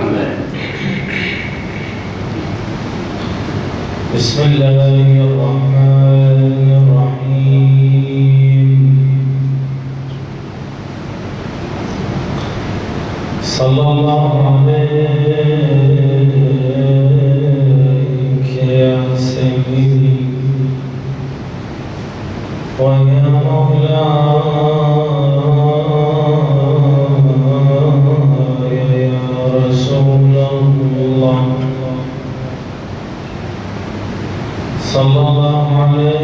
محمد. بسم الله الرحمن الرحيم. صلى الله عليك يا سيدي ويا مولاي يا رسول الله. صلى الله عليك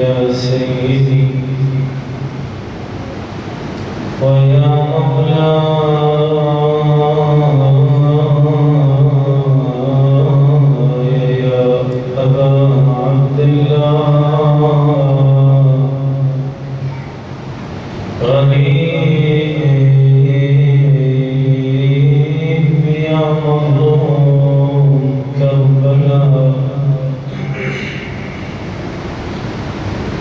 يا سيدي ويا مولاي يا أبا عبد الله. غريب يا مظلوم كربلاء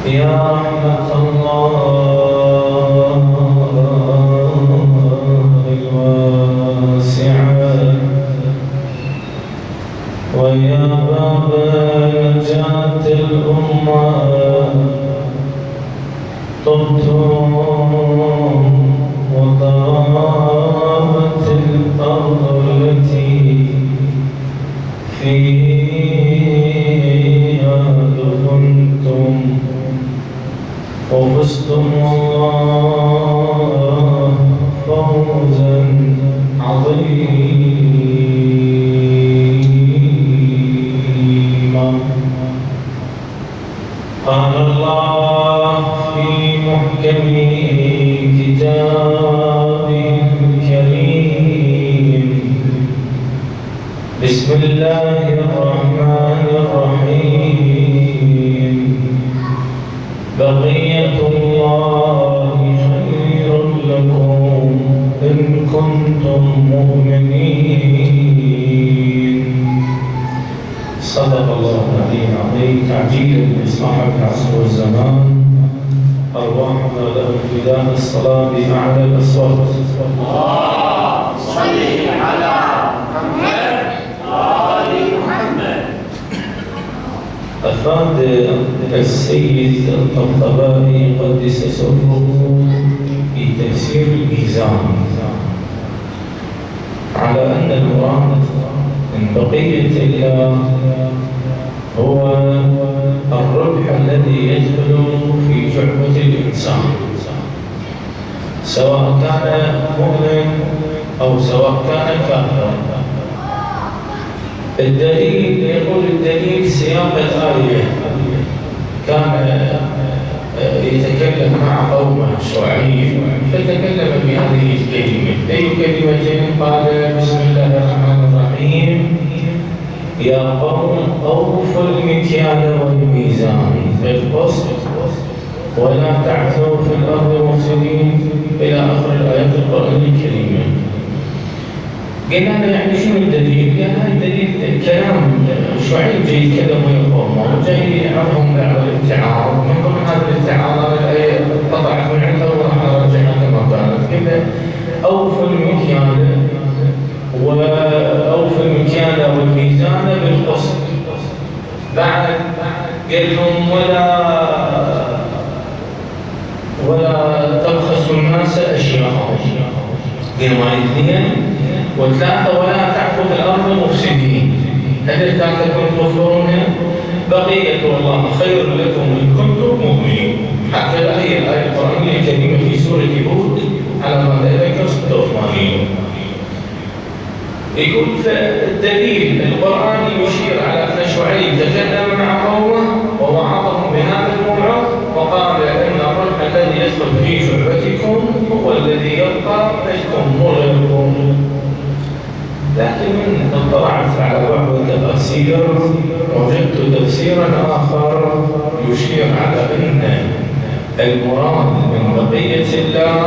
يا رحمة الله الواسعة ويا باب نجاة الأمة. طبتم وطابت الأرض التي فيها دفنتم وفزتم والله فوزا عظيما. قال الله في محكم كتابه الكريم. بسم الله الرحمن الرحيم. بقية الله خير لكم إن كنتم مؤمنين. صدق الله العلي العظيم. تعجيلا بصاحب العصر والزمان أرواحنا له فداء. الصلاة بأعلى الأصوات. اللهم صل على محمد وآل محمد. أفاد السيد الطبطباني قدس سره في تفسير الميزان على أن المراد من بقية الله هو الربح الذي يدخل في جعبة الإنسان، سواء كان مؤمن أو سواء كان كافرا. الدليل يقول الدليل سياق الآية كان يتكلم مع قومه شعيب فتكلم بهذه الكلمة. أي كلمة؟ قال بسم الله الرحمن الرحيم. يا قوم أوفوا المكيال والميزان بالقسط ولا تعثوا في الأرض مفسدين إلى آخر الآيات القرآن الكريمة. قلنا له يعني شنو الدليل؟ قال هذا الدليل كلام شعيب جاي يتكلم ويا قومه وجاي يعرفهم بعض الاتعاظ. من ضمن هذا الاتعاظ الآية قطعت من عنده وراح رجعها كما كانت. قلنا أوفوا المكيال وأوفوا المكيال والميزان بالقسط. بعد قال لهم ولا تبخسوا الناس أشياءهم. قالوا هاي الاثنين. وثلاثة ولا تعثوا في الأرض مفسدين. هذه الثلاثة كنتم تغفرونها. بقية الله خير لكم إن كنتم مؤمنين. هكذا هي الآية القرآنية الكريمة في سورة هود على ما ذلك 86. يقول فالدليل القرآني يشير على أن شعيب تكلم مع قومه ووعظهم بهذا الموعظ وقال إن الربح الذي يدخل في شعبتكم هو الذي يبقى لكم مغلقكم. لكن من اطلعت على بعض التفاسير وجدت تفسيرا آخر يشير على أن المراد من بقية الله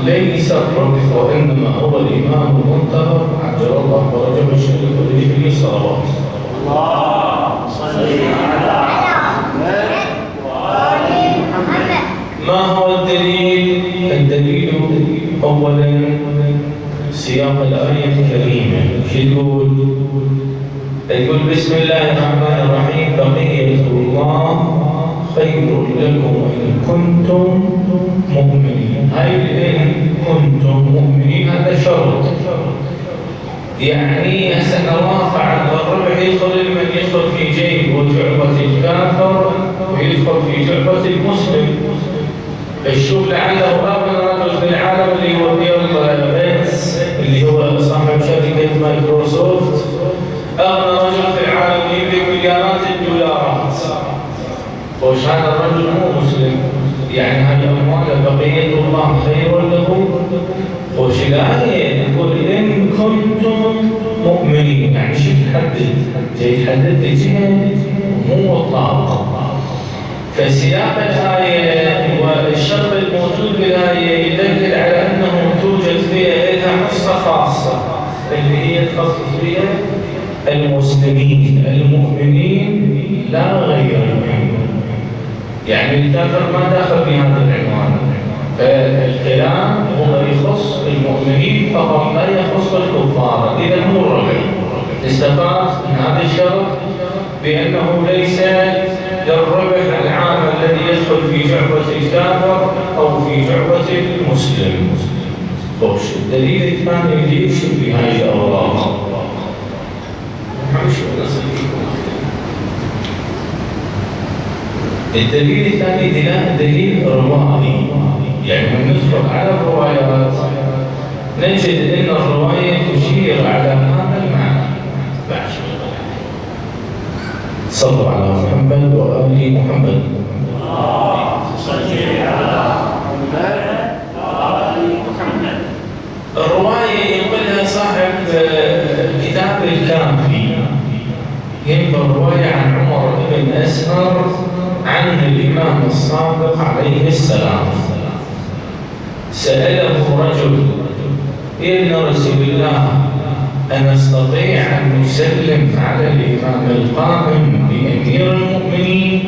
ليس الربح وإنما هو الإمام المنتظر عجل الله فرجه الشريف به صلوات. اللهم صل على محمد وآل محمد. ما هو الدليل؟ الدليل أولا سياق الآية الكريمة يقول بسم الله الرحمن الرحيم بقية الله خير لكم إن كنتم مؤمنين. هاي إن كنتم مؤمنين هذا شرط، يعني هسه نرافع الربع يدخل في جيب وجعبة الكافر ويدخل في جعبة المسلم. الشوف لعله أغنى رجل في العالم اللي هو بيل غيتس اللي هو صاحب شركة مايكروسوفت، أغنى رجل في العالم يملك مليارات الدولارات، وش هذا الرجل مو مسلم، يعني هذه أموال بقية الله خير له. وش الآية يقول إن كنتم مؤمنين، يعني شو تحدد؟ جاي تحدد لجهة مو إطلاق. فسياق الآية والشرط الموجود بالآية يدل على أنه توجد فيها لها حصة خاصة اللي هي تخصص فيها المسلمين المؤمنين لا غيرهم، يعني الكافر ما داخل في هذا العنوان. فالكلام هو يخص المؤمنين فقط لا يخص الكفار. إذا هو الربع استفاد من هذا الشرط بأنه ليس للربح العام الذي يدخل في جعبة الكافر أو في جعبة المسلم. خوش الدليل الثاني اللي يكشف في هذه الأوراق الدليل الثاني دليل روائي، يعني من ندخل على الروايات نجد أن الرواية تشير على هذا المعنى. صلوا على محمد وآل محمد. الرواية يقولها صاحب كتاب الكافي، ينقل رواية عن عمر بن أسهر عن الإمام الصادق عليه السلام. سأله رجل يا ابن رسول الله أنا أستطيع أن نسلم على الإمام القائم بأمير المؤمنين؟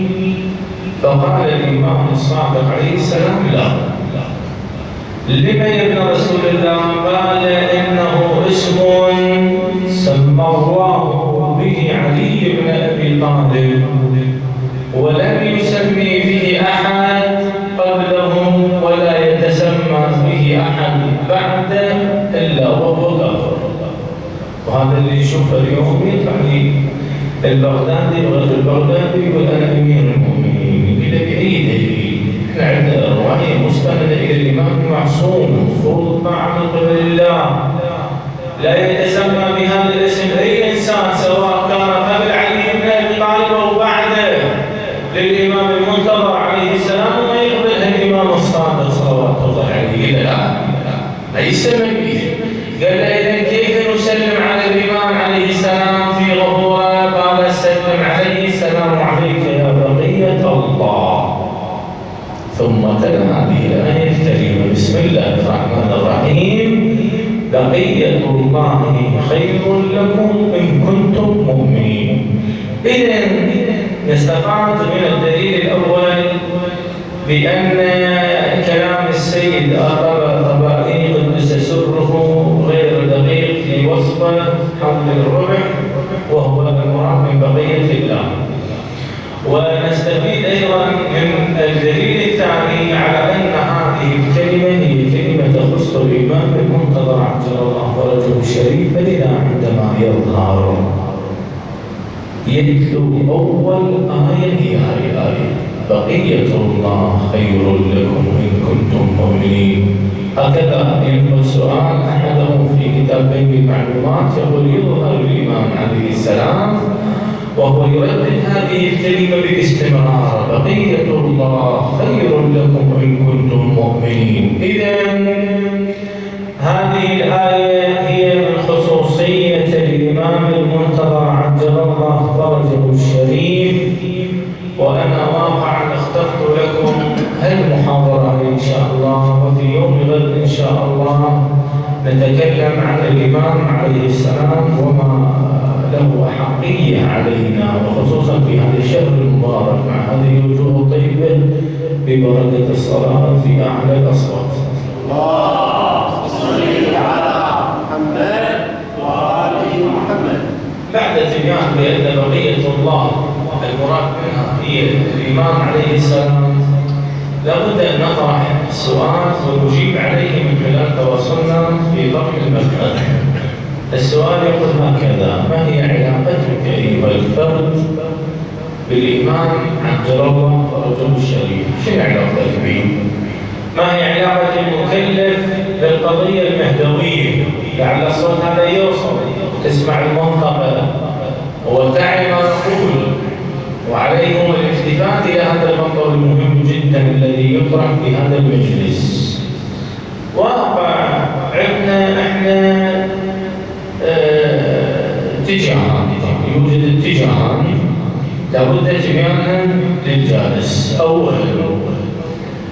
فقال الإمام الصادق عليه السلام لا. لما يا ابن رسول الله؟ قال إنه اسم سمى الله به علي بن أبي طالب ولم يسمي به أحد قبله ولا يتسمى به أحد بعده إلا وهو كافر. وهذا اللي يشوفه اليوم يطلع لي البغدادي الرجل البغدادي يقول أنا أمير المؤمنين، يقول لك أي دليل؟ احنا عندنا رواية مستندة إلى الإمام المعصوم مفروض الطاعة من قبل الله، لا يتسمى بهذا الاسم أي إنسان سواء كان قبل علي بن أبي طالب أو بعده للإمام المنتظر عليه السلام وما يقبلها الإمام الصادق صلوات الله عليه. لا يسمى به. قال إذن كيف نسلم على الإمام عليه السلام في ظهوره؟ قال سلم عليه السلام عليك يا بقية الله. ثم تلا هذه الآية الكريمة بسم الله الرحمن الرحيم بقية الله خير لكم إن كنتم مؤمنين. إذن نستفاد من الدليل الأول بأن كلام السيد الطبراني قدس سره غير دقيق في وصفه حول الربح وهو المراد من بقية الله. ونستفيد أيضا من الدليل الثاني على أن هذه الكلمة هي كلمة تخص الإمام المنتظر عجل الله فرجه الشريف، فلذا عندما يظهر يتلو أول آية هي هذه الآية بقية الله خير لكم إن كنتم مؤمنين. هكذا ينقل سؤال أحدهم في كتاب بين المعلومات يقول يظهر الإمام عليه السلام وهو يردد هذه الكلمة باستمرار بقية الله خير لكم إن كنتم مؤمنين. إذن هذه الآية هي من خصوصية الإمام المنتظر عجل الله فرجه الشريف. وأنا واقعا اخترت لكم هالمحاضرة إن شاء الله، وفي يوم غد إن شاء الله نتكلم عن الإمام عليه السلام وما له أحقية علينا، وخصوصا في هذا الشهر المبارك مع هذه الوجوه الطيبة ببركة الصلاة في أعلى الأصوات. الإمام عليه السلام لابد أن نطرح سؤال ونجيب عليه من خلال تواصلنا في طرح المبحث. السؤال يقول هكذا: ما هي علاقتك أيها الفرد بالإمام عبد الله فرجه الشريف؟ شنو علاقتك به؟ ما هي علاقة المكلف بالقضية المهدوية؟ لعل الصوت هذا يوصل، تسمع المنطقة وتعي ما نقول، وعليكم الالتفات إلى هذا المنظر المهم جدا الذي يطرح في هذا المجلس. واقع عندنا احنا اتجاهان، يوجد اتجاهان لابد تبيانها للجالس. أولا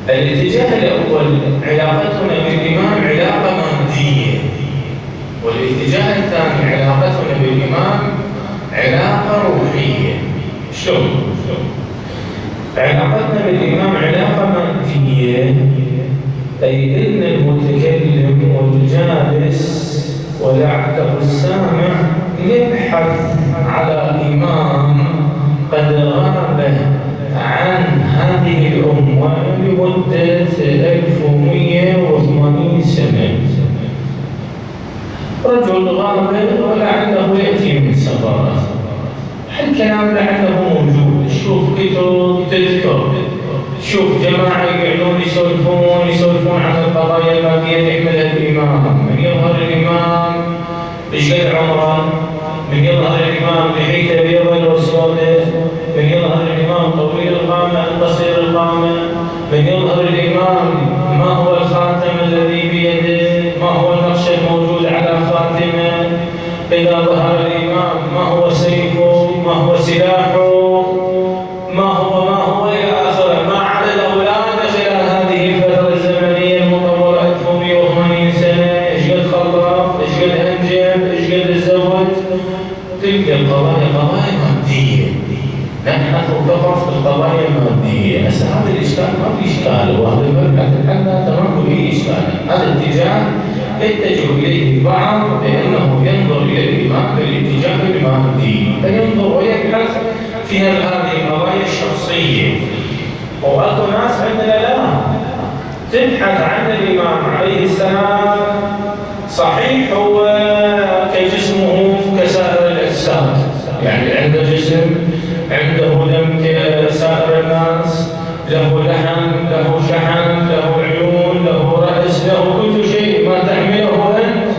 الاتجاه الأول علاقتنا بالإمام علاقة مادية، والاتجاه الثاني علاقتنا بالإمام علاقة روحية. شلون؟ علاقتنا بالإمام علاقة مادية، أي إن المتكلم والجالس ولعله السامع يبحث على إمام قد غاب عن هذه الأمة لمدة 1180 سنة. رجل غاب ولعله يأتي من سفره، الكلام لعله موجود، شوف كتب تذكر، شوف جماعة يقعدون يسولفون عن القضايا المادية يحملها الإمام. من يظهر الإمام ايش قد عمره، من يظهر الإمام لحيته بيضة وسوداء، من يظهر الإمام طويل القامة أم قصير القامة، من يظهر الإمام ما هو الخاتم الذي بيده، ما هو النقش الموجود على خاتمه، إذا ظهر الإمام ما هو سيفه، ما هو سلاحه، ما هو إلى آخره. ما على الأولاد خلال هذه الفترة الزمنية المطولة 1180 سنة، إيش قد خلف، إيش قد أنجب، إيش قد تزوج. تلك القضايا قضايا مادية، نبحث فقط في القضايا المادية. هسه هذا الإشكال ما في إشكال، وهذا المبحث الحل تمام به إشكال. هذا الاتجاه يتجه إليه البعض بأنه ينظر إلى الإمام بالاتجاه المادي، فينظر ويبحث في هذه القضايا الشخصية. وأكو ناس عندنا لا تبحث عن الإمام عليه السلام، صحيح هو كجسمه كسائر الأجساد، يعني عنده جسم، عنده دم كسائر الناس، له لحم، له شحم، له عيون، له رأس، له كل شيء ما تحمله أنت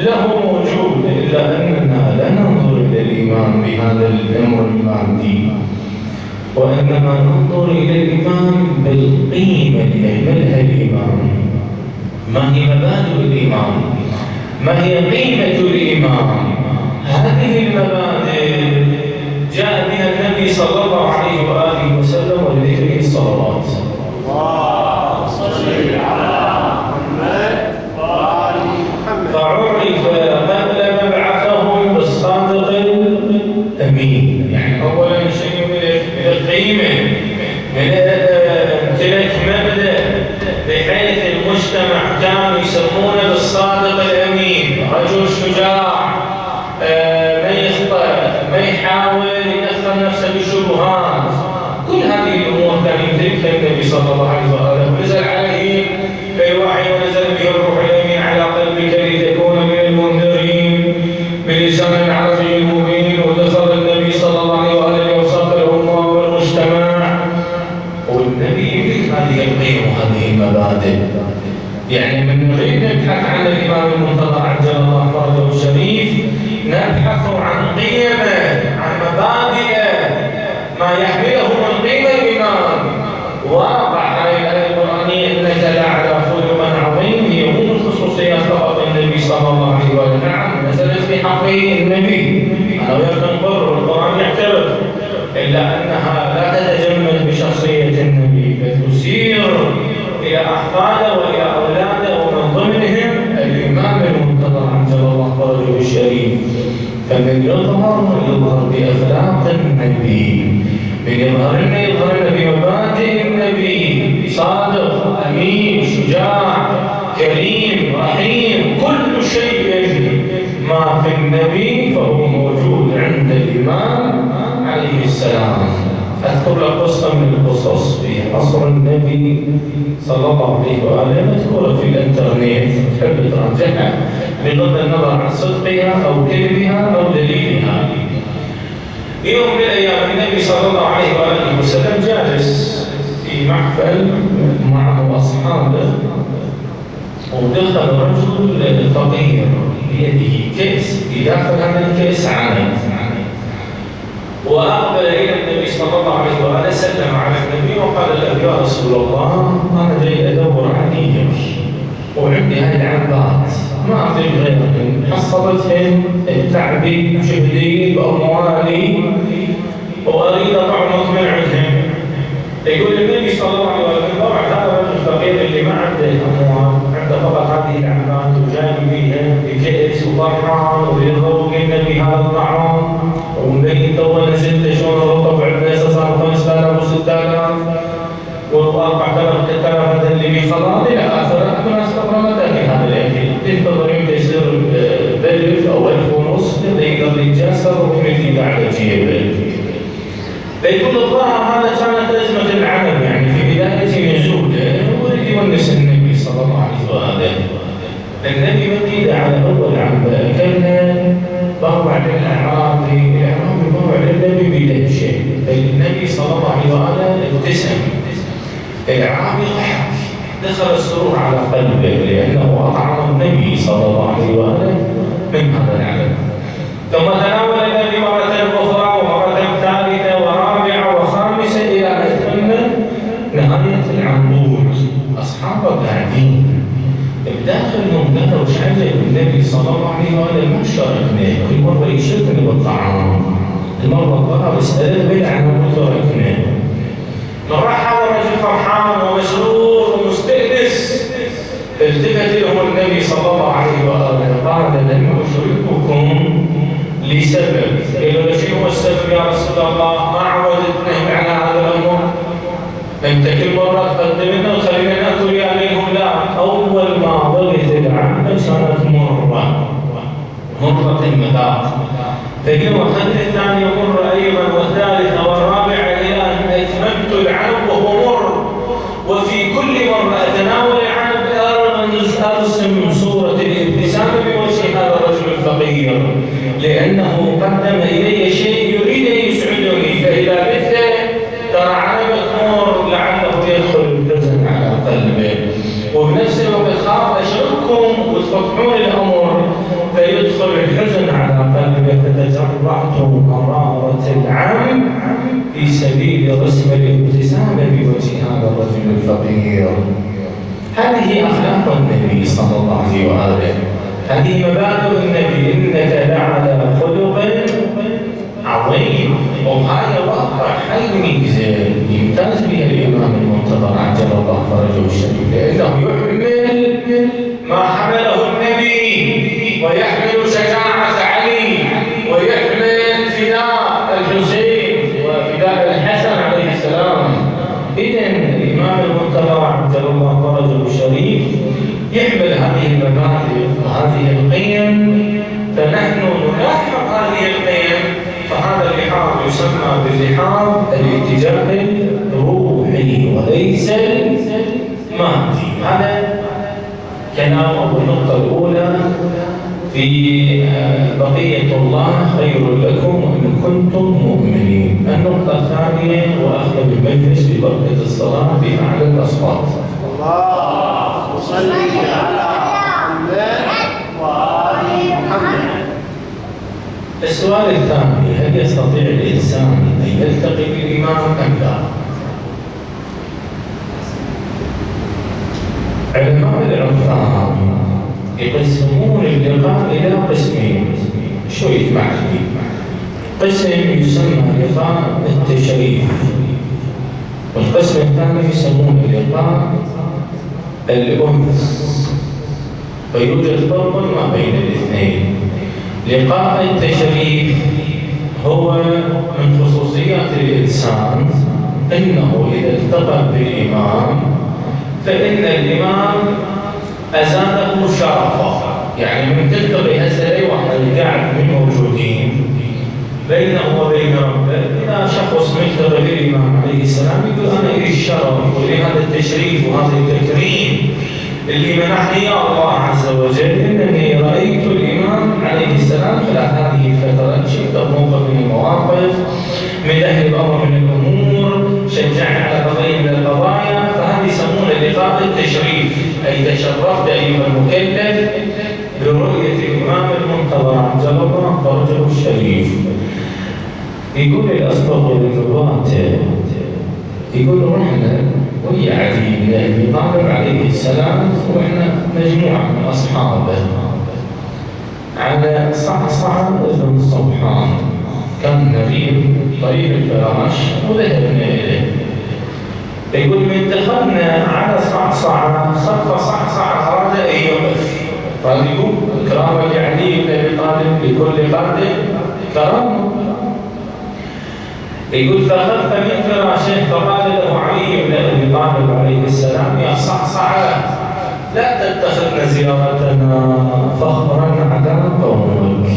له موجود، إلا أننا لا ننظر إلى الإمام بهذا الأمر المادي، وإنما ننظر إلى الإمام بالقيمة اللي يحملها الإمام. ما هي مبادئ الإمام؟ ما هي قيمة الإمام؟ هذه المبادئ جاء بها النبي صلى الله عليه وآله وسلم ولذكره الصلوات. اللهم صل على محمد وآل محمد. فعرف قبل مبعثهم بالصادق الأمين، يعني أولا شيء من القيمة، من امتلاك مبدأ بحيث المجتمع كانوا يسمونه بالصادق الأمين، رجل شجاع ما يخطئ، ما يحاول يدخل نفسه بشبهات. كل هذه الأمور كان يمتلكها النبي صلى الله عليه وآله. ونزل عليه بالوحي ونزل به الروح الأمين على قلبك لتكون من المنذرين بلسان عربي مبين. ودخل النبي صلى الله عليه وآله وسط الأمة والمجتمع، والنبي يملك هذه القيم وهذه المبادئ. يعني من نريد نبحث عن الإمام المنتظر عجل الله فرجه الشريف، نبحث عن قيمه، عن مبادئ، ما يحمله من قيمة الإمام. واقع هذه الآية القرآنية إنك لعلى خلق عظيم، هي مو من خصوصيات فقط النبي صلى الله عليه وسلم. نعم نزلت في حقه النبي، أنا وياكم القرآن يعترف، إلا أنها لا تتجمل بشخصية النبي، بل تسير إلى أحفاده وإلى أولاده، ومن ضمنهم الإمام المنتظر عجل الله فرجه الشريف. فمن يظهر بأخلاق النبي، من يظهر بمبادئ النبي، صادق، أمين، شجاع، كريم، رحيم، كل شيء ما في النبي فهو موجود عند الإمام عليه السلام. أذكر لك قصة من القصص في عصر النبي صلى الله عليه وآله مذكورة في الإنترنت، تحب تراجعها بغض النظر عن صدقها أو كذبها أو دليلها. يوم من الأيام النبي صلى الله عليه وآله وسلم جالس في محفل معه أصحابه، ودخل رجل فقير بيده كأس، في داخل هذا الكأس عنب، وأقبل إلى النبي صلى الله عليه وآله سلم على النبي وقال له يا رسول الله أنا جاي أدور عن إيدك وعندي هاي العنبات ما أدري غيرهن، حصلتهن تعبي جهدي بأموالي وأريد طعمك من عندهم. يقول النبي صلى الله عليه وسلم طبعا هذا الرجل الفقير اللي ما عنده أموال، عنده فقط هذه العنبات وجاي بيها بكأس وفرحان ويذوق النبي هذا الطعام ومبين تو نزلت شلون رطب عباسه صار 5000 و6000 و4000 و3000 هذا اللي بيخلص الى اخره. الناس طبعا ما تاكل هذا الاكل، تنتظر يمكن يصير ب1000 أو 1500 يقدر يتجسر ويمد على جيبه. فيقول الظاهر هذا كانت ازمه العنب يعني في بدايه نزوله، ويريد يونس النبي صلى الله عليه واله. النبي مد على اول عنبه اكلها، ضرب على الأعرابي ضرب على النبي بدهشة، فالنبي صلى الله عليه وآله ابتسم، الأعرابي ضحك، دخل السرور على قلبه لأنه أطعم النبي صلى الله عليه وآله من هذا العنب. ثم تناول النبي مرة أخرى ومرة ثالثة ورابعة وخامسة إلى أن تم نهاية العنبود. أصحابه قاعدين بداخلهم قالوا وش عجب النبي صلى الله عليه وآله ما شاركنا، كل مرة يشاركنا بالطعام، المرة الضرر يسأله بالعنب وتركنا. راح هذا الرجل فرحان ومسرور ومستأنس، التفت لهم النبي صلى الله عليه وآله قال لم أشرككم لسبب. قالوا له شنو هو السبب يا رسول الله؟ ما عودتنا على هذا الأمر، انت كل مرة تقدمنا وخلينا ناكل عليهم. لا، أول ما ضلت العنبة كانت مرة المذاق، فقالوا خلت الثانية مرة أيضا والثالثة والرابعة إلى أن أتممت العنب وهو مر. وفي كل مرة أتناول العنب أرسم صورة الابتسامة بوجه هذا الرجل الفقير، لأنه قدم إلي شيء يريد أن يسعدني، فإذا بت ترى عنبك مر لعله يدخل الحزن على قلبه، وبنفس الوقت خاف أشرككم وتفتحون الأمر فيدخل الحزن على قلبه، فتجرعت مرارة العم في سبيل رسم الابتسامة بوجه هذا الرجل الفقير. هذه أخلاق النبي صلى الله عليه وآله، هذه مبادئ النبي، إنك لعلى خلق عظيم. وهذا واقع حي يمتاز به الإمام المنتظر عجل الله فرجه الشريف، لأنه يحمل ما حمله النبي، ويحمل شجاعة علي، ويحمل فداء الحسين وفداء الحسن عليه السلام. إذن الإمام المنتظر عجل الله فرجه الشريف يحمل هذه المبادئ وهذه القيم، فنحن نلاحق هذه القيم. فهذا اللحاظ يسمى باللحاظ الاتجاه الروحي وليس المادي. هذا كلام النقطة الأولى في بقية الله خير لكم إن كنتم مؤمنين. النقطة الثانية وأخذ المجلس ببركة الصلاة بأعلى الأصوات. اللهم صل على محمد وآل محمد. السؤال الثاني، هل يستطيع الإنسان أن يلتقي بالإمام أم لا؟ علماء العرفان يقسمون اللقاء إلى قسمين، شوية معرفة. قسم يسمى لقاء التشريف، والقسم الثاني يسمونه لقاء الأنس، فيوجد فرق ما بين الاثنين. لقاء التشريف هو من خصوصيات الإنسان، إنه إذا التقى بالإمام فإن الإمام أزاده شرفا. يعني من تلتقي هسه واحد قاعد من موجودين بينه وبين ربه. إذا شخص ملتقى بالإمام عليه السلام يقول أنا إلي الشرف ولي هذا التشريف وهذا التكريم اللي منحني الله عز وجل، إنني رأيت الإمام عليه السلام خلال هذه الفترة، شفت موقف من المواقف، من أهل الأمر من الأمور، شجعني على قضية من القضايا، فهذه يسمونه لقاء التشريف، أي تشرفت أيها المكلف برؤية الإمام المنتظر عجل الله فرجه الشريف. يقول الأصدق للرواة، يقول رحنا ويا علي بن أبي طالب عليه السلام وإحنا مجموعة من أصحابه على صعصعة بن صبحان، كان نريد طريق الفراش وذهبنا إليه. يقول من دخلنا على صعصعة خف صعصعة أراد أن يقف، قال يقول كرامة لعلي بن أبي طالب لكل قادم كرامة. يقول فخف من فراشه فقال له علي بن أبي طالب عليه السلام يا صعصعة لا تتخذن زيارتنا فخرا على قومك.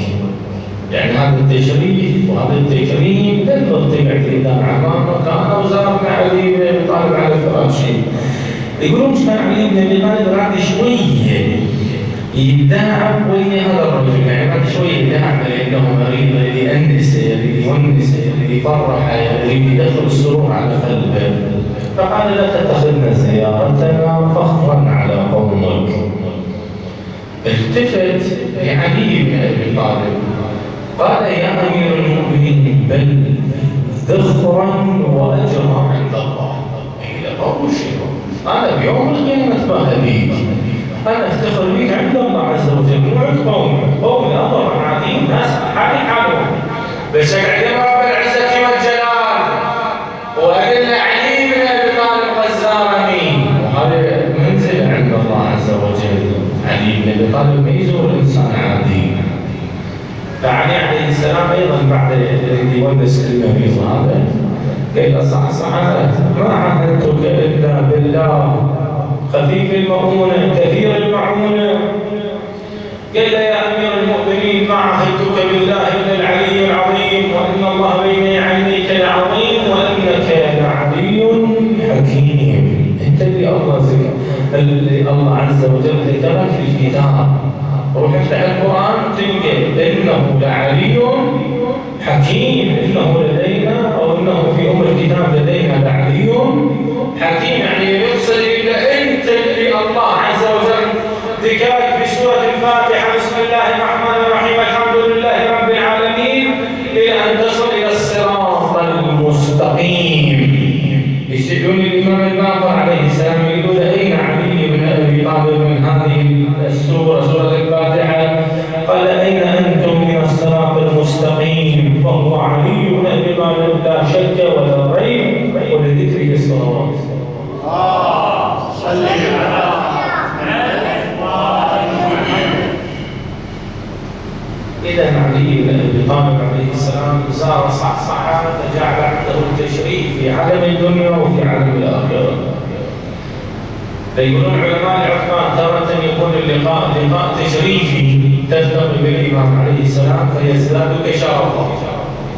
يعني هذا التشريف وهذا التكريم لا تطيع اعتداء امامك. انا وزارنا علي بن ابي طالب على فراشه. يقولون مش كان علي بن ابي طالب بعد شويه يداعب ويا هذا الرجل، يعني بعد شويه يداعب لانه مريض، يريد يأنسه، يريد يونسه، يريد يفرحه، يريد يدخل السرور على قلبه. فقال لا تتخذن زيارتنا فخرا على قومك. التفت لعلي بن ابي طالب قال يا امير المؤمنين بل ذخرا واجرا عند الله. الى قول شيء انا بيوم القيامه اتباهى بيك، انا افتخر بك عند الله عز وجل، مو عند قومي امر عظيم ناس حالي حالهم، بس اقعد رب العزه والجلال واقول علي بن ابي طالب قد زارني، وهذا منزل عند الله عز وجل. علي بن ابي طالب ما يزور انسان عادي. فعلي عليه السلام ايضا بعد يريد يونس المريض هذا قال له صحصحه ما عهدتك الا بالله خفيف المؤونه كثير المعونه. قال له يا امير المؤمنين ما عهدتك بالله الا العلي العظيم، وان الله بين عينيك العظيم، وانك لعلي حكيم. انت اللي الله عز وجل ذكرك في الكتاب، روح افتح القرآن تلقى إنه لعلي حكيم، إنه لدينا أو إنه في أم الكتاب لدينا لعلي حكيم. يعني يرسل إلى أنت اللي الله عز وجل ذكرك في سورة الفاتحة بسم الله الرحمن الرحيم الحمد لله رب العالمين إلى أن تصل إلى الصراط المستقيم. يسألون الإمام الباقر عليه السلام يقول أين علي بن أبي طالب من هذه السورة سورة الفاتحة؟ قال أين أنتم من الصراط المستقيم؟ فهو علي بن أبي طالب لا شك ولا ريب، ولذكره الصلوات. صل على إذا علي بن أبي طالب عليه السلام زار صحصحة فجعل عنده التشريف في عالم الدنيا وفي عالم الآخرة. فيقولون علماء عثمان تارة يكون اللقاء لقاء تشريفي تلتقي بالإمام عليه السلام فيزدادك شرفا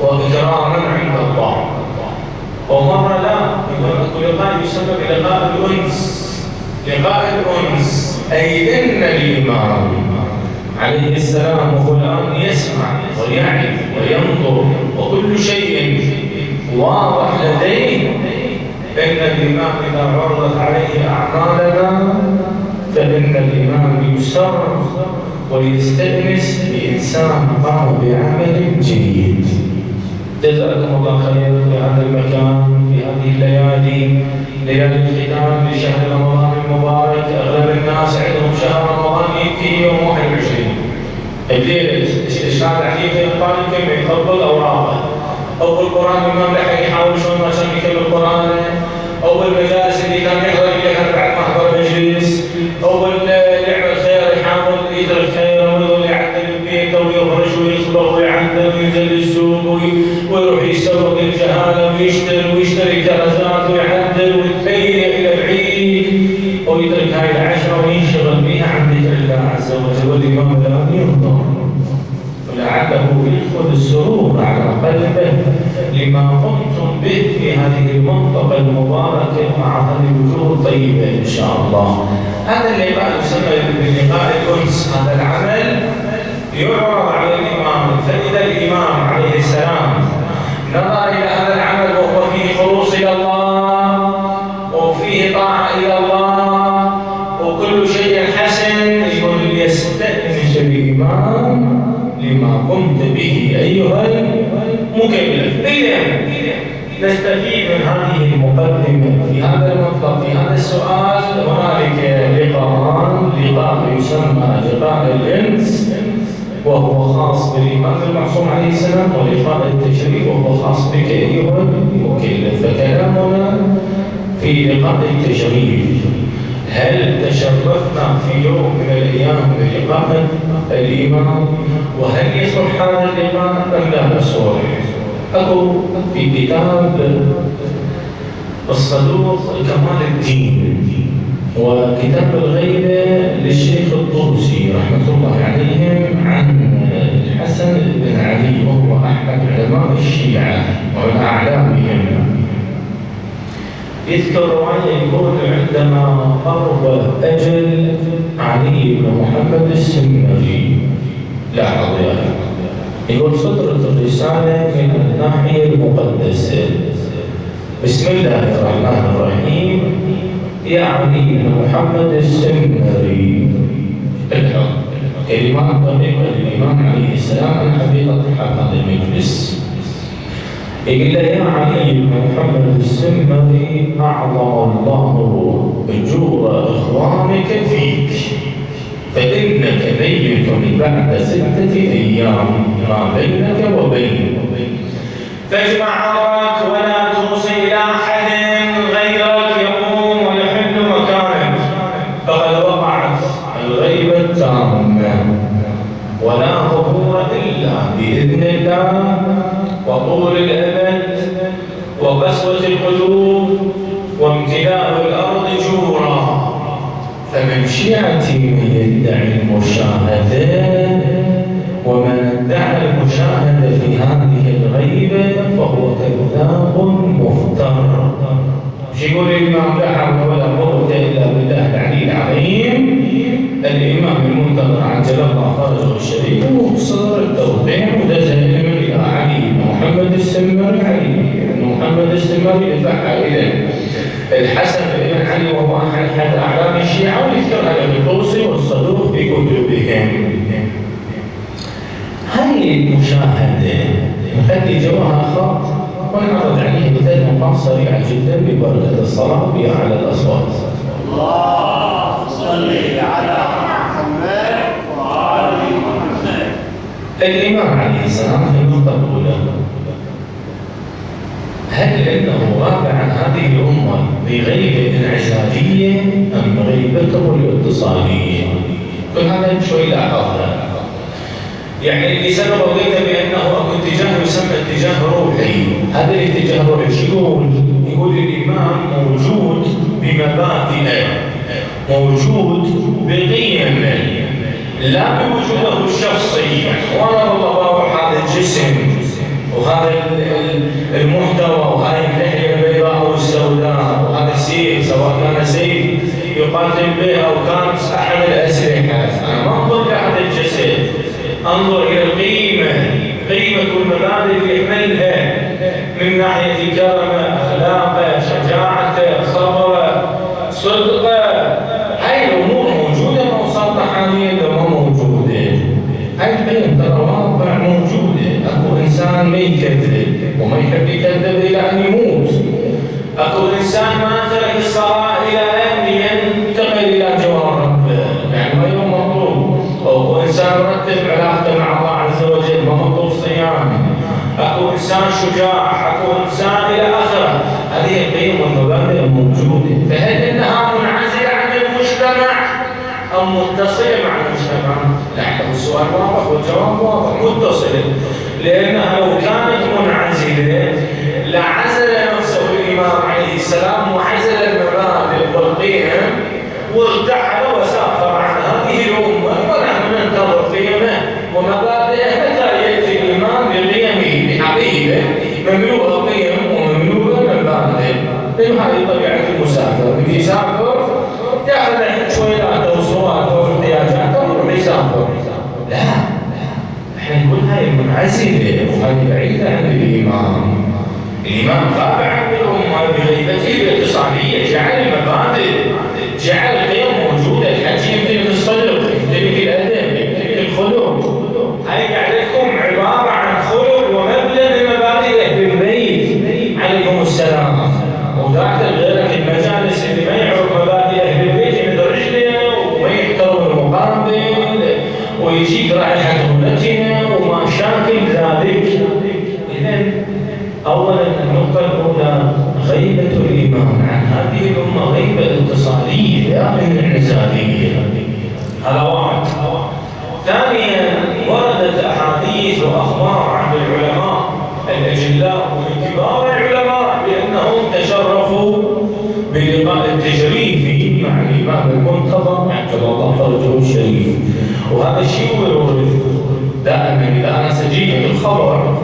وإكراما عند الله، ومرة لا يكون لقاء يسمى بلقاء الأنس. لقاء الأنس أي إن الإمام عليه السلام وهو الآن يسمع ويعرف وينظر وكل شيء واضح لديه، إن الإمام إذا عرضت عليه أعمالنا فإن الإمام يسر ويستأنس بإنسان قام بعمل جيد. جزاكم الله خير في هذا المكان في هذه الليالي، ليالي الختام لشهر رمضان المبارك. أغلب الناس عندهم شهر رمضان يأتي يوم 21 الليلة استشهاد علي بن طالب كم يطبق أوراقه، أو القرآن الإمام لحق يحاول شلون ما كان يكمل القرآن، أو المجالس اللي كان يحضر إليها بعد ما حضر مجلس، أو اللي يعمل خير يحاول يترك خير ويظل يعدل البيت ويخرج ويصبغ ويعدل وينزل السوق ويروح يسوق الجهالة ويشتري كرزات ويعدل ويتهيأ إلى العيد ويترك هاي العشرة وينشغل بها عن ذكر الله عز وجل. والإمام الآن ينظر ولعله يدخل السرور على قلبه لما قمتم به في هذه المنطقة المباركة مع هذه الوجوه الطيبة إن شاء الله. هذا اللقاء يسمى بلقاء الأنس. هذا العمل يعرض على الإمام، فإذا الإمام عليه السلام نظر إلى هذا العمل وهو فيه خلوص إلى الله وفيه طاعة إلى الله وكل شيء حسن، يقول يستأنس الإمام لما قمت به أيها المكلف. إذا نستفيد من هذه المقدمة في هذا المطلب، في هذا السؤال هنالك لقاء يسمى لقاء الإنس وهو خاص بالإمام المعصوم عليه السلام، ولقاء التشريف وهو خاص بك أيها المكلف. فكلامنا في لقاء التشريف، هل تشرفنا في يوم من الأيام بلقاء الإمام؟ وهل يصلح هذا اللقاء أم لا يصلح؟ أكو في كتاب الصدوق كمال الدين وكتاب الغيبة للشيخ الطوسي رحمة الله عليهم عن الحسن بن علي وهو أحد علماء الشيعة ومن أعلامهم، يذكر رواية يقول عندما قرب أجل علي بن محمد السمري، لاحظ يا أخي، يقول صدرت الرسالة من الناحية المقدسة، بسم الله الرحمن الرحيم، يا علي بن محمد السمري. الحق كلمات دقيقة للإمام عليه السلام عن حقيقة هذا المجلس. يقول له يا علي بن محمد السمري، أعظم الله أجور إخوانك فيك، فإنك ميت بعد 6 أيام ما بينك وبين، فاجمع أمرك ولا توصي إلى أحد غيرك يقوم ويحل مكانك، فقد وقعت الغيبة التامة ولا ظهور إلا بإذن الله وطول الأمد وقسوة القلوب وامتلاء الأرض جورا، فمن شيعتي من يدعي المشاهدة ومن ادعى المشاهدة في هذه الغيبة فهو كذاب مفتر. شو يقول الإمام؟ لا حول ولا قوة إلا بالله العلي العظيم. الإمام المنتظر عجل الله فرجه الشريف وصدر التوقيع ودزها إلى علي بن محمد السمري. علي بن محمد السمري دفعها إلى الحسن بن علي وهو أحد أعلام الشيعة، ويذكر على الطوسي والصدوق في كتبهم. هذه المشاهدة نخلي جواها خط ونعرض عليه مثال مقام سريع جدا ببركة الصلاة بها على الأصوات. اللهم صل على محمد وآل محمد. الإمام عليه السلام في النقطة الأولى، هل إنه رابع عن هذه الأمة بغيبة انعزالية أم غيبته الاتصالية؟ كل هذا شوي لاحظنا. يعني اللي سبب قضيته بأنه أكو اتجاه يسمى اتجاه روحي. هذا الاتجاه الروحي شو يقول الإمام موجود بمبادئه، موجود بقيمه، لا بوجوده الشخصي. وانا والله هذا الجسم وهذا المحتوى وهذه اللحية البيضاء والسوداء وهذا السيف، سواء كان سيف يقاتل به أو كان أحد الأسلحة، أنا ما أنظر لهذا الجسد، انظر الى قيمه المبادئ اللي يحملها من ناحيه كرمه، اخلاقه، شجاعته، صبره، صدقه. هاي الامور موجوده موصلة حاليا لو ما موجوده. هاي القيم ترى واقع موجوده. اكو انسان ما يكذب وما يحب يكذب الى ان يموت. اكو انسان ما ترك الصلاه الى ان ينتقل الى جوار ربه، يعني ما يوم مطلوب. اكو انسان مرتب علاقته مع الله عز وجل ما مطلوب صيامه. اكو انسان شجاع، اكو انسان الى اخره. هذه القيم والمبادئ موجوده، فهل انها منعزله عن المجتمع ام متصله مع المجتمع؟ لا، السؤال واضح والجواب واضح، متصله. لانها لو كانت منعزله لعزل نفسه الامام عليه السلام وعزل المبادئ والقيم وارتحل وسافر عن هذه الامه، ونحن ننتظر قيمه ومبادئه متى منعزلة وهذه بعيدة عن الإمام. الإمام غاب عن الأمة بغيبته الاتصالية، جعل المبادئ، جعل القيم موجودة. الحج يمتلك الصدق، يمتلك الأدب، يمتلك الخلق. هاي قاعدتكم عبارة عن خلق ومبدأ من مبادئ أهل البيت عليهم السلام. وذاك غيرك المجالس اللي ما يعرف مبادئ أهل البيت يمد رجله وما يحترم المقابل ويجيك رائحة هنتنا ومشاكل ذلك. إذن أولا النقطة الأولى غيبة الإمام عن هذه الأمة غيبة اتصالية لا انعزالية. هذا واحد. ثانيا وردت أحاديث وأخبار عن العلماء الأجلاء ومن كبار العلماء بأنهم تشرفوا بلقاء التشريفي مع الإمام المنتظر عجل الله فرجه الشريف. وهذا الشيء يورث دائما إذا أنا سجيت الخبر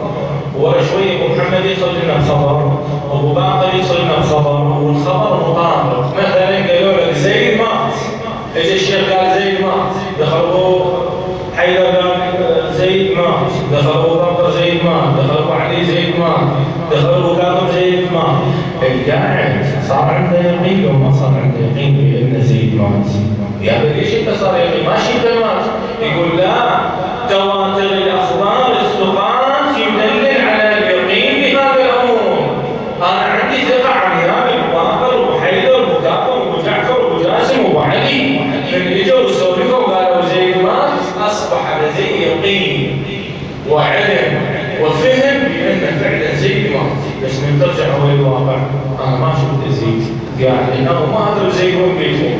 ورا شوي ابو محمد يدخل لنا بخبر، ابو باقر يدخل لنا بخبر، والخبر مطابق. مثلا قالوا لك زيد مات، اجى الشيخ قال زيد مات، دخلوا حيدر قال زيد مات، دخلوا باقر زيد مات، دخلوا علي زيد مات، دخلوا كاظم زيد مات. القاعد صار عنده يقين وما صار عنده يقين بان زيد مات. يا ابني ليش انت صار يقين؟ ما شفت مات. يقول لا، تواتر الاخبار الثقات يدلل على اليقين بهذه الامور. انا عندي ثقه عن امام باقر وحيدر وكاظم وجعفر وجاسم وعلي، من اجوا وسولفوا وقالوا زيد مات اصبح لدي يقين وعلم وفهم بان فعلا زيد مات. بس من ترجع هو الواقع انا ما شفت زيد قاعد انه ما ادري زيد وين بيته.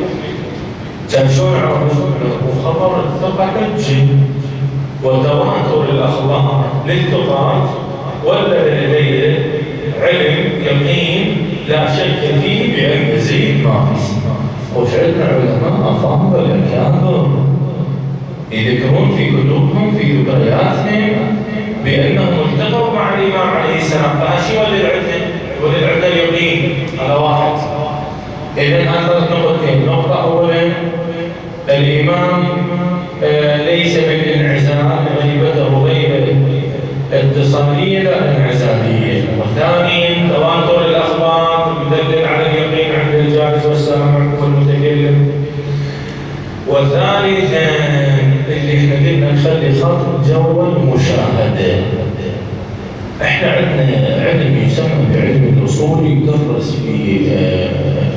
كان شلون عرفوا؟ وخبر الثقه حجه وتواتر الاخبار للثقات ولا لديه علم يقين لا شك فيه بان زيد مات. وفعلنا علماء افاضل اكابر يذكرون في كتبهم في ذكرياتهم بانهم التقوا مع الامام عليه السلام. فهالشيء ولد عندنا اليقين. هذا واحد. اذا اثرت نقطتين. نقطه اولا الامام ليس بالانعزال، غيبته غيبه اتصاليه لا انعزاليه. وثانيا تواتر الاخبار يدلل على اليقين عند الجالس والسامع والمتكلم. وثالثا اللي احنا قلنا نخلي خط جو المشاهده. احنا عندنا علم يسمى بعلم الاصول يدرس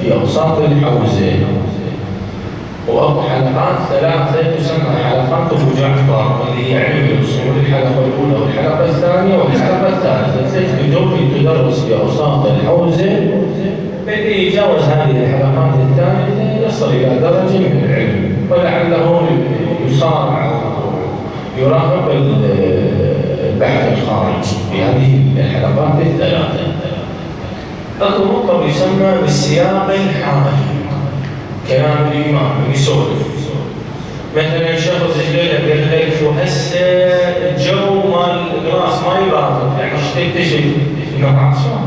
في اوساط الحوزه، وأبو حلقات ثلاثة تسمى حلقات أبو جعفر اللي هي علم الأصول. الحلقة الأولى والحلقة الثانية والحلقة الثالثة. 6 كتب تدرس في أوساط الحوزة. اللي يتجاوز هذه الحلقات الثالثة يصل إلى درجة من العلم، ولعله يصارع يراقب البحث الخارجي في هذه الحلقات الثلاثة. أكو نقطة يسمى بالسياق الحالي. كلام الإمام يسولف مثلا شخص الليلة قال لك شو هسه الجو مال الراس ما يبارد، يعني تكتشف انه عطشان.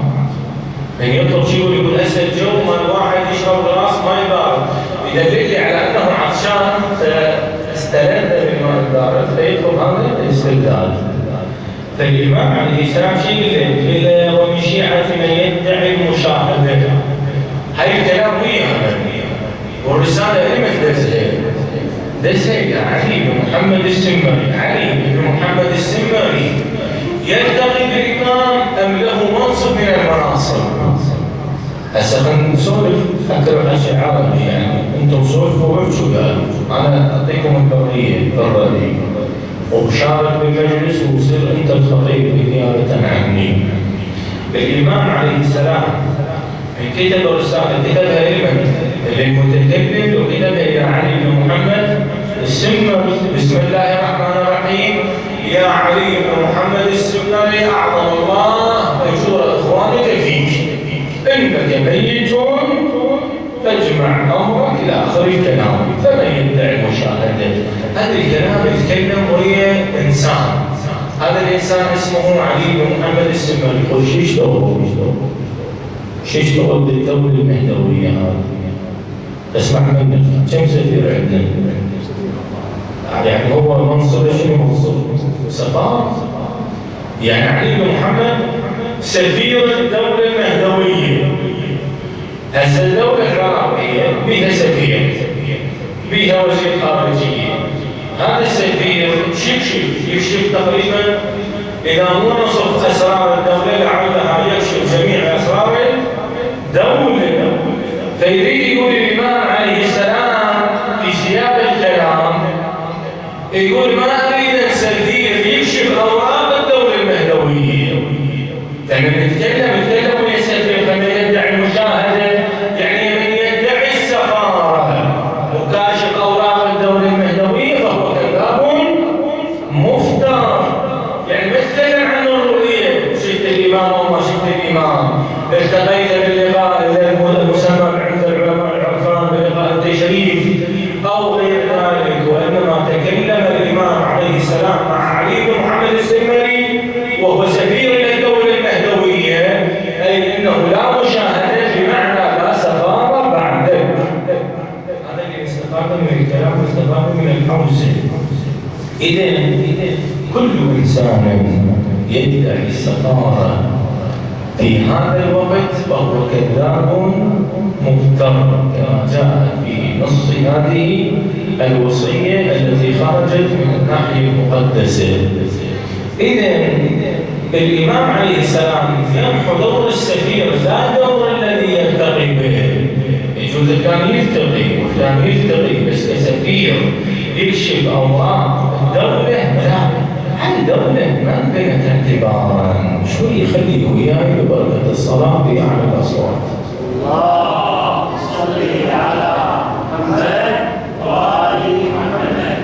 يعني يطلب شيء ويقول هسه الجو مال واحد يشرب الراس ما يبارد، يدلل لي على انه عطشان فاستلذ بالماء البارد فيطلب هذا الاستلذاذ. فالإمام عليه السلام شيء قال ومن شيعة من يدعي المشاهدة. هاي الكلام وياه والرسالة لمن دزها علي بن محمد السمري. علي بن محمد السمري يلتقي بالإمام أم له منصب من المناصب؟ هسه خلينا نسولف أكثر الأشياء عربي، يعني أنتم سولفوا وابشوا قالوا أنا أعطيكم الحرية بالرأي وبشارك بالمجلس وصير أنت الخطيب نيابة عني. الإمام عليه السلام كتب رسالة كتبها للمتكلم وكتبها إلى علي بن محمد السمري. بسم الله الرحمن الرحيم. يا علي بن محمد السمري أعظم الله أجور إخوانك فيك، إنك ميت فاجمع أمرك إلى آخر الكلام. فمن يدعي المشاهدة؟ هذا الكلام يتكلم وهي إنسان. هذا الإنسان اسمه علي بن محمد السمري. قل شو يشتغل بالدولة المهدوية هذه؟ اسمع منك كم سفير عندنا؟ يعني هو منصب شنو منصب؟ سفارة؟ يعني علي بن محمد سفير الدولة المهدوية. هسه الدولة العراقية بها سفير، بها وزير خارجية. هذا السفير يكشف تقريبا إذا مو نصف أسرار الدولة لعلها يكشف جميع أسرار الدولة. فيريد يقول الإمام عليه السلام في سياق الكلام، يقول ما أريد السفير يكشف أوراق الدولة المهدوية. فمن نتكلم ويا السفير فمن يدعي المشاهدة يعني من يدعي السفارة وكاشف أوراق الدولة المهدوية فهو كذاب مفتر. يعني ما تتكلم عن الرؤية، شفت الإمام أو ما شفت الإمام، التقيت باللقاء المسمى عند العلماء العرفان بلقاء التشريف أو غير ذلك، وإنما تكلم الإمام عليه السلام مع علي بن محمد السمري وهو سفير الدولة المهدوية، أي أنه لا مشاهدة بمعنى لا سفارة بعد. هذا اللي استفاد من الكلام واستفاد من الحوزة. إذن كل إنسان يدعي السفارة في هذا الوقت فهو كذاب مفتر، كما جاء في نص هذه الوصية التي خرجت من الناحية المقدسة. إذن الإمام عليه السلام يمحو دور السفير لا دور الذي يلتقي به. يجوز كان يلتقي وفلان يلتقي، بس كسفير يكشف أوراق الدولة لا، الدولة ما بينت اعتبارا. شوي يخلي وياي ببركة الصلاة بأعلى الأصوات. اللهم صل على محمد وآل محمد.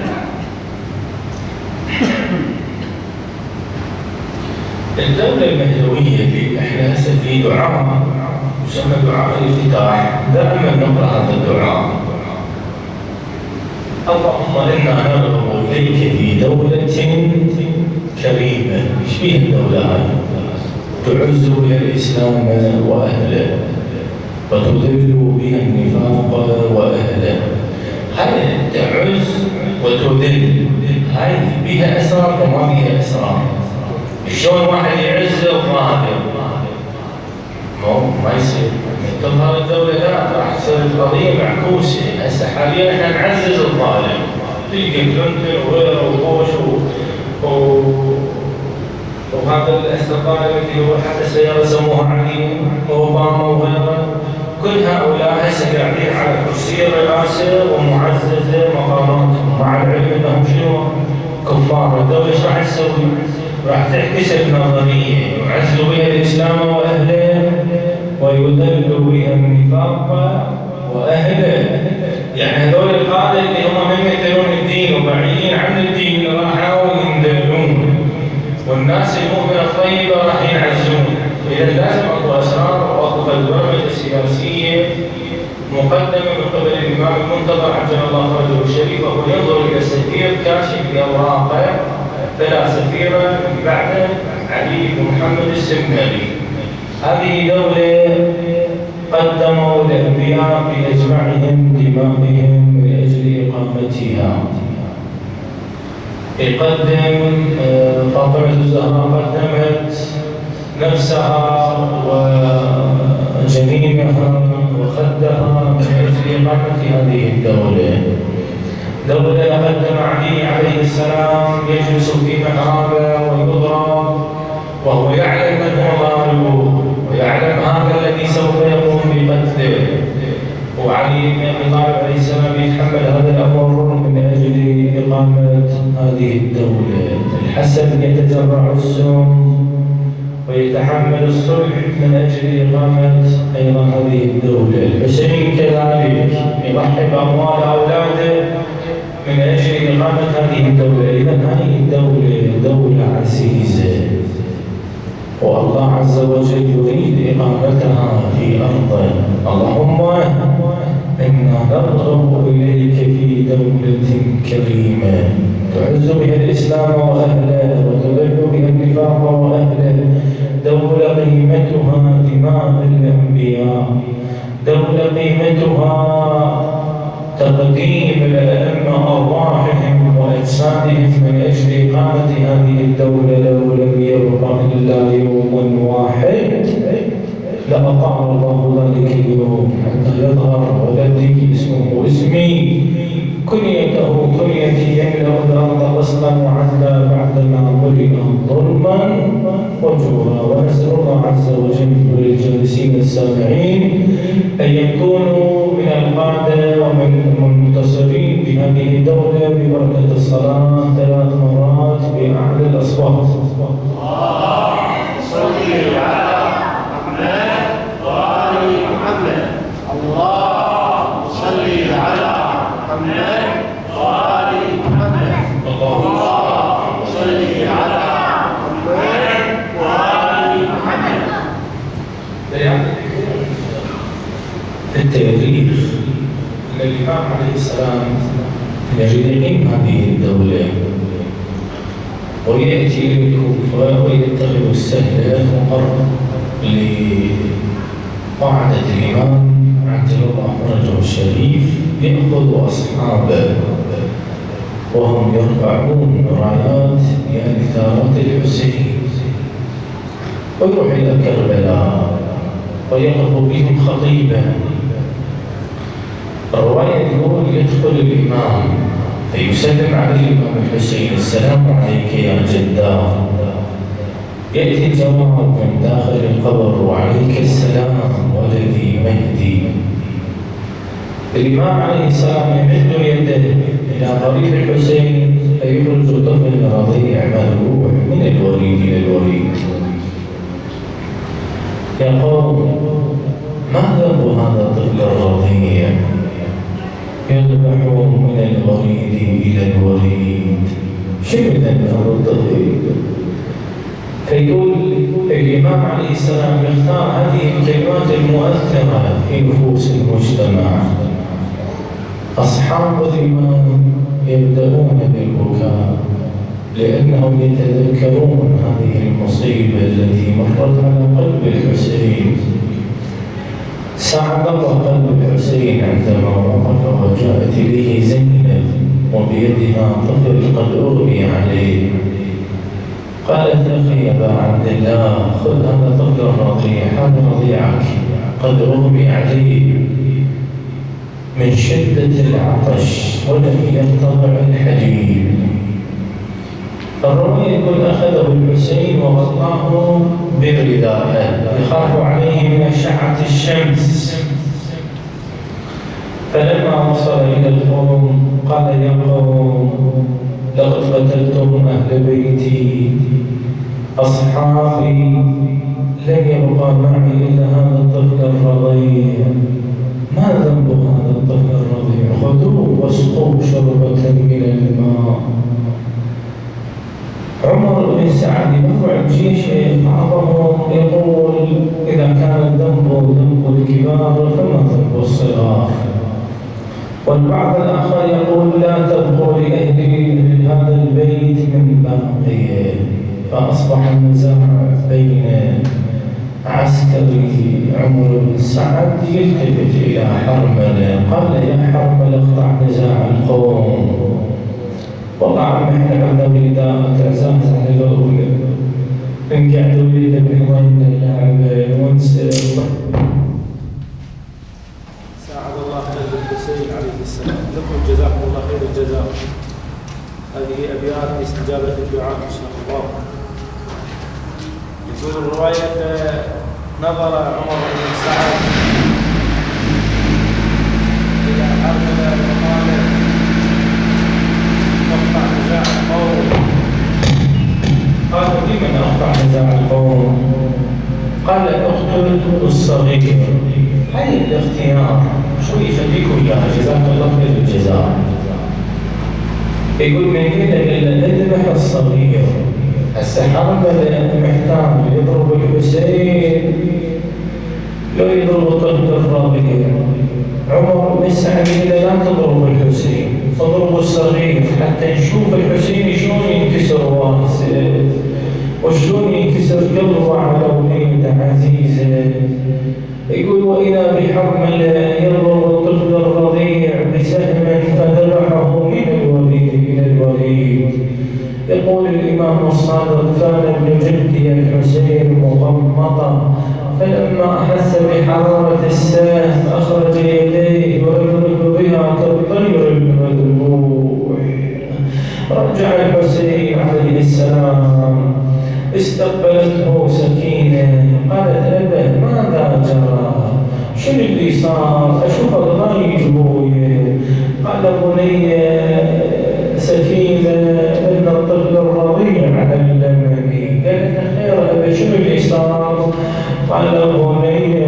الدولة المهدوية اللي احنا هسه في دعاء يسمى دعاء الافتتاح، دائما نقرأ هذا الدعاء: اللهم إنا نرغب إليك في دولة كريمة. ايش فيها الدولة هذه؟ تعز بها الإسلام وأهله وتذل بها النفاق وأهله. هاي تعز وتذل، هاي بها أسرار وما بها أسرار. شلون واحد يعز وظاهر؟ ما يصير. تظهر الدولة لا، راح تصير القضية معكوسة. هسه حاليا احنا نعزز الظالم، تلقى كلينتون وغيره وبوش وهذا الاصدقاء التي هو حتى سيارة سموها علي اوباما وغيره، كل هؤلاء هسه قاعدين على كرسي الرئاسة ومعززة مقاماتهم، مع العلم انهم شنو؟ كفار. الدولة ايش راح تسوي؟ راح تعكس النظرية، يعز بها الإسلام وأهله ويذل بها النفاق وأهله. يعني هذول القادة اللي هم من يتلون الدين وبعيدين عن الدين راحوا يندلون، والناس المؤمنة الطيبة راح ينعزون. إذا لازم أكو أسرار وأكو برامج سياسية مقدمة من قبل الإمام المنتظر عجل الله فرجه الشريف، وهو ينظر إلى السفير كاشف بأوراقه، فلا سفير بعد علي بن محمد السمري. هذه دولة قدموا الأنبياء بأجمعهم دمائهم من أجل إقامتها. يقدم فاطمة الزهراء قدمت نفسها وجنينها وخدها من أجل إقامة هذه الدولة. دولة قدم علي عليه السلام يجلس في محرابه ويضرب وهو يعلم من هو ضاربه ويعلم هذا الذي سوف يقوم بقتله، وعلي بن ابي طالب عليه السلام يتحمل هذا الامر من اجل اقامه هذه الدوله. الحسن يتجرع السم ويتحمل الصلح من اجل اقامه ايضا هذه الدوله. الحسين كذلك يضحي باموال اولاده من أجل إقامة هذه الدولة. إذا هذه الدولة دولة عزيزة، والله عز وجل يريد إقامتها في أرضه. اللهم إنا نرغب إليك في دولة كريمة تعز بها الإسلام وأهله وتذل بها النفاق وأهله، دولة قيمتها دماء الأنبياء، دولة قيمتها تقديم الأئمة أرواحهم وأجسادهم من أجل إقامة هذه الدولة لو لم يبقى صلى يوم واحد لأطاع الله ذلك اليوم حتى يظهر ولدي اسمه اسمي كنيته كنيتي يملأ الأرض قسطا وعدلا بعدما ملئ ظلما وجورا. ونسأل الله عز وجل وللجالسين السامعين أن يكونوا من القادة ومن المنتصرين بهذه الدولة ببركة الصلاة 3 مرات بأعلى الأصوات. اللهم صل على محمد وآل محمد. اللهم صل على محمد وآل محمد. اللهم صل على محمد وآل محمد. في التاريخ أن الإمام عليه السلام يجد يقيم هذه الدولة ويأتي إلى الكوفة ويتخذ السهل مقر لقاعدة الإمام عجل الله فرجه الشريف يأخذ أصحابه وهم يرفعون رايات يعني ثارات الحسين ويروح إلى كربلاء ويقف بهم خطيبا. الرواية تقول يدخل الإمام فيسلم عليه الإمام الحسين السلام عليك يا جدار. يأتي الجواب من داخل القبر وعليك السلام ولدي مهدي. الإمام عليه السلام يمد يده إلى ضريح الحسين فيخرج طفل رضيع مذبوح من الوريد إلى الوريد. يقول ما ذنب هذا الطفل الرضيع؟ يذبح من الوريد إلى الوريد. شنو ذنب هذا الطفل؟ فيقول الإمام عليه السلام يختار هذه الكلمات المؤثرة في نفوس المجتمع. أصحاب الإمام يبدأون بالبكاء لأنهم يتذكرون هذه المصيبة التي مرت على قلب الحسين. سعد الله قلب الحسين عندما وقف وجاءت إليه زينب وبيدها طفل قد أغمي عليه. قالت أخي أبا عبد الله خذ هذا طفل الرضيع، هذا رضيعك قد أغمي عليه من شدة العطش ولم يقتطع الحليب. الرواية يقول أخذه الحسين وغطاه برداءه يخاف عليه من أشعة الشمس. فلما وصل إلى القوم قال يا قوم لقد قتلتم أهل بيتي أصحابي لن يبقى معي إلا هذا الطفل الرضيع. ما ذنب هذا الطفل الرضيع؟ خذوه واسقوا شربة من الماء. عمر بن سعد يرفع الجيش بعضهم يقول إذا كان الذنب ذنب الكبار فما ذنب الصغار. والبعض الآخر يقول لا تبقوا لأهل هذا البيت من باقيه. فأصبح النزاع بين عسكري عمر بن سعد يلتفت إلى حرملة قال يا حرملة اقطع نزاع القوم. والله عم احنا عندنا ولداء تعزاز على قولنا نقعد وليدة بحضينا اللعبة ونسأل. ساعد الله قلب الحسين عليه السلام. لكم جزاكم الله خير الجزاء. هذه أبيات لاستجابة الدعاء إن شاء الله. يقول الرواية نظر عمر بن سعد إلى حرملة وقال اقطع نزاع القوم. قالوا لمن اقطع نزاع القوم؟ قال اقتل الصغير. هاي الاختيار شو يخليكم اياه جزاك الله خير الجزاء. يقول من هنا الا نذبح الصغير. هسه حرملة محتاج يضرب الحسين لو يضرب الطفل الرضيع. عمر بن سعد لا تضرب الحسين تضرب الصغير حتى نشوف الحسين شلون ينكسر راسه وشلون ينكسر قلبه على وليده عزيزه. يقول واذا بحرملة يضرب الطفل الرضيع بسهم فذبحه من الوريد الى الوريد. يقول الإمام الصادق: كان ابن جدي الحسين مغمضا، فلما أحس بحرارة السهم أخرج يديه ويضرب بها كالطير المذبوح. رجع الحسين عليه السلام، استقبلته سكينة، قالت: أبه ماذا جرى؟ شنو اللي صار؟ أشوف ضايج بويه. قال: بني سكينة إن الطفل الرضيع علمني. قالت: خير أبي، شنو اللي صار؟ قال: بني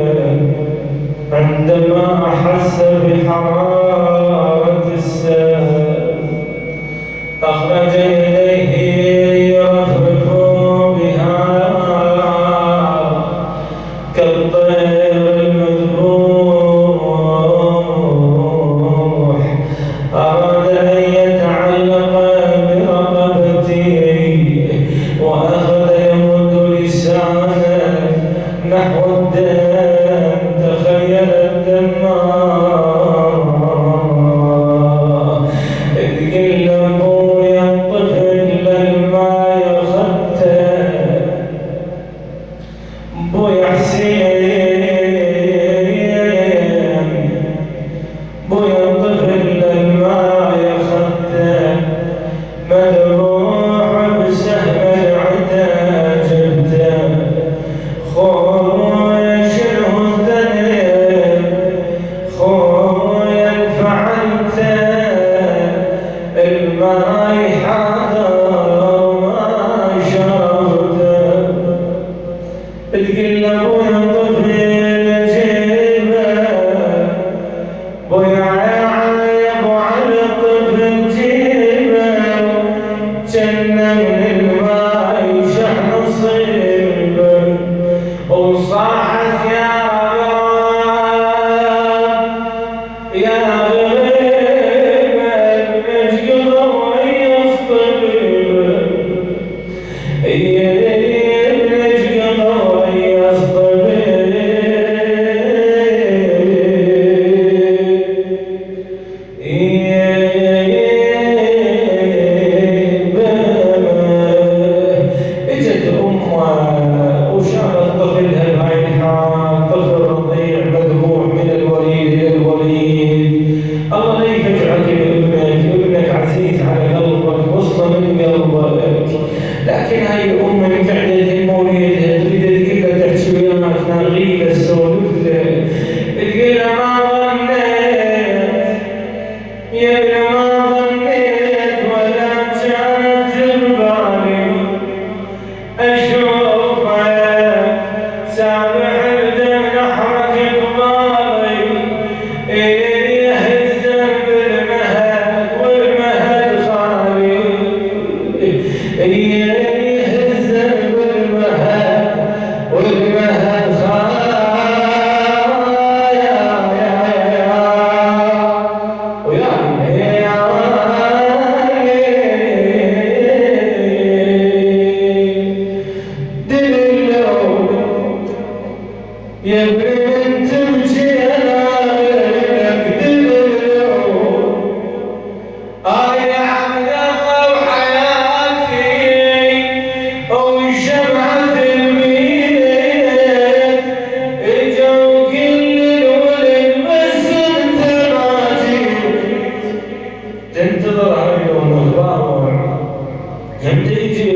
عندما أحس بحرارة السهم أخرج إليه يرفرف بها كالطير المذبوح. أراد أن يتعلق برقبتي وأخذ يمد لسانه نحو الدم. تخيل الدمار، تقل أبويا الطفل لما يخته. بويا حسين، بويا الطفل لما يخته، مذبوح بسهم العدا جبته. خويا شنو الذنب، خويا فعلته، الماي حاضر ما شربته. تقول ابويا طفل جيبه، بويا يا ابو علي طفل جيبه، جنة من الماي شحن صيبه. وصاحت يا غراب يا غريبة بنشقض ويص طبيبه، بنشقض ويص طبيبه. اجت امه وشافت طفلها بهاي الحال، طفل رضيع مذبوح من الوليد الى الوليد. الله لا يفجعك بابنك، ابنك عزيز على قلبك، وصله من قلبك. لكن هاي الام من قعدة مولدها تريد تقول له تحكي وياك، تنغي له تسولف له، تقول له ما ظنيت يا ابن، ما ظنيت ولا كانت ببالي أشوفك سابح الدم نحرك قبالي، يهزم بالمهد والمهد خالي، يهزم بالمهد والمهد خالي. يا بنت مشينا غيرك دلو، يا عبد الله وحياتي وشمعة الميت، اجوا كل الولد بس انت ما جيت. تنتظر عليهم اخبار يمتى يجي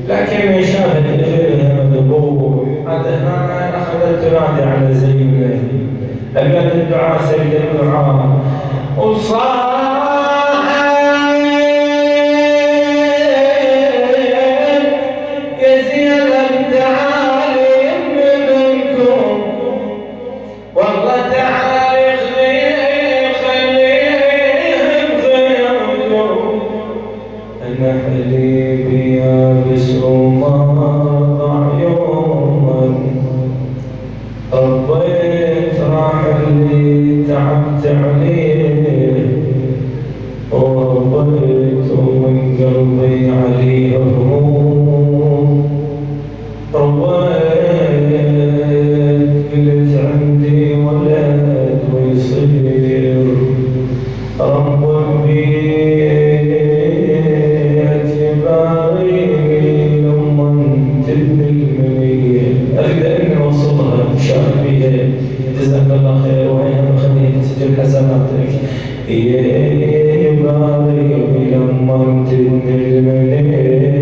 لكن من شافت غيرها مذبوح. هذا هنا أخذت تنادي على زينب، أبيات الدعاء سيد الدعاء. وصاحت يا زينب تعالي منكم، والله تعالي خليهم خيركم. أنا حليبي يابس وما ضاع يوما، ربيت راح اللي تعبت عليه، وربيت من قلبي عليه هموم. رويت قلت عندي ولد ويصير رب البيت، وسجل حسناتك يا باري لما تدني الملك